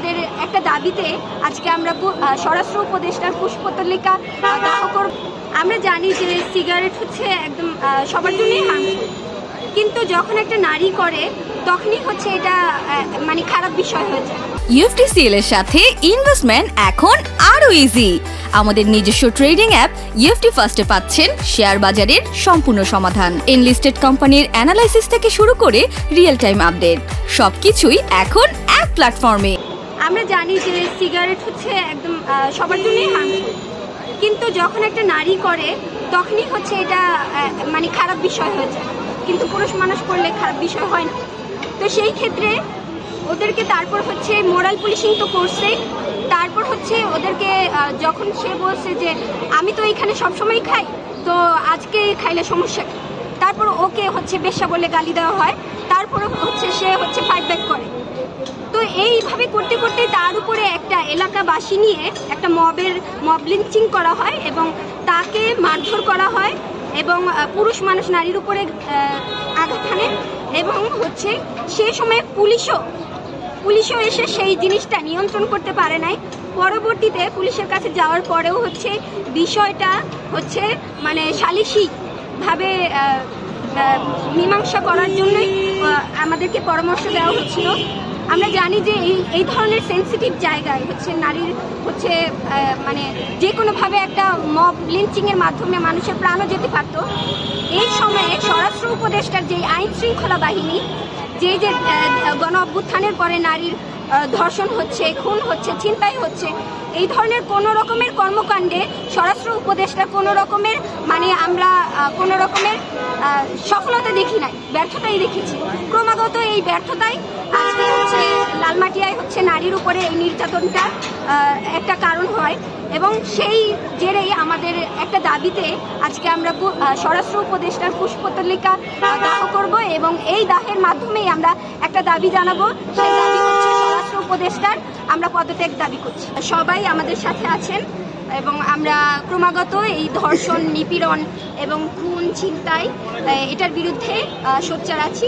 আমাদের একটা দাবিতে আজকে আমরা স্বরাষ্ট্র উপদেষ্টার পুষ্পতলিকা দাহ করব। আমরা জানি যে সিগারেট হচ্ছে একদম সবার জন্যই হার্মফুল, কিন্তু যখন একটা নারী করে তখনই হচ্ছে এটা মানে খারাপ বিষয় হয়ে যায়। UFTCL এর সাথে ইনভেস্টমেন্ট এখন আরো ইজি। আমাদের নিজস্ব ট্রেডিং অ্যাপ UFT ফার্স্টে পাচ্ছেন শেয়ার বাজারের সম্পূর্ণ সমাধান, এনলিস্টেড কোম্পানির অ্যানালাইসিস থেকে শুরু করে রিয়েল টাইম আপডেট, সবকিছুই এখন এক প্ল্যাটফর্মে। আমরা জানি যে সিগারেট হচ্ছে একদম সবার জন্যই হার্মফুল, কিন্তু যখন একটা নারী করে তখনই হচ্ছে এটা মানে খারাপ বিষয় হয়ে যায়, কিন্তু পুরুষ মানুষ করলে খারাপ বিষয় হয় না। তো সেই ক্ষেত্রে ওদেরকে তারপর হচ্ছে মোরাল পুলিশিং তো করছে, তারপর হচ্ছে ওদেরকে যখন সে বলছে যে আমি তো এখানে সবসময় খাই, তো আজকে খাইলে সমস্যা কি, তারপর ওকে হচ্ছে বেশ্যা বলে গালি দেওয়া হয়, তারপরে হচ্ছে সে হচ্ছে ফাইট ব্যাক করে। তো এইভাবে করতে করতে তার উপরে একটা এলাকাবাসী নিয়ে একটা মব লিঞ্চিং করা হয় এবং তাকে মারধর করা হয় এবং পুরুষ মানুষ নারীর উপরে আঘাত হানে এবং হচ্ছে সে সময় পুলিশও এসে সেই জিনিসটা নিয়ন্ত্রণ করতে পারে নাই। পরবর্তীতে পুলিশের কাছে যাওয়ার পরেও হচ্ছে বিষয়টা হচ্ছে মানে সালিশিভাবে মীমাংসা করার জন্যই আমাদেরকে পরামর্শ দেওয়া হচ্ছিল। আমরা জানি যে এই ধরনের সেন্সিটিভ জায়গায় হচ্ছে নারীর হচ্ছে মানে যে কোনোভাবে একটা মব লিঞ্চিংয়ের মাধ্যমে মানুষের প্রাণও যেতে পারত। এই সময়ে স্বরাষ্ট্র উপদেষ্টার যে আইন শৃঙ্খলা বাহিনী যে গণ অভ্যুত্থানের পরে নারীর ধর্ষণ হচ্ছে, খুন হচ্ছে, ছিনতাই হচ্ছে, এই ধরনের কোনো রকমের কর্মকাণ্ডে স্বরাষ্ট্র উপদেষ্টা কোনো রকমের মানে আমরা কোনো রকমের সফলতা দেখি নাই, ব্যর্থতাই দেখেছি। ক্রমাগত এই ব্যর্থতাই আজকে হচ্ছে লালমাটিয়ায় হচ্ছে নারীর উপরে এই নির্যাতনটা একটা কারণ হয় এবং সেই জেরেই আমাদের একটা দাবিতে আজকে আমরা স্বরাষ্ট্র উপদেষ্টার পুষ্পতলিকা দাহ করব এবং এই দাহের মাধ্যমেই আমরা একটা দাবি জানাবো। সেই দাবি হচ্ছে স্বরাষ্ট্র উপদেষ্টার আমরা পদত্যাগ দাবি করছি। সবাই আমাদের সাথে আছেন এবং আমরা ক্রমাগত এই ধর্ষণ, নিপীড়ন এবং খুন, ছিনতাই এটার বিরুদ্ধে সোচ্চার আছি।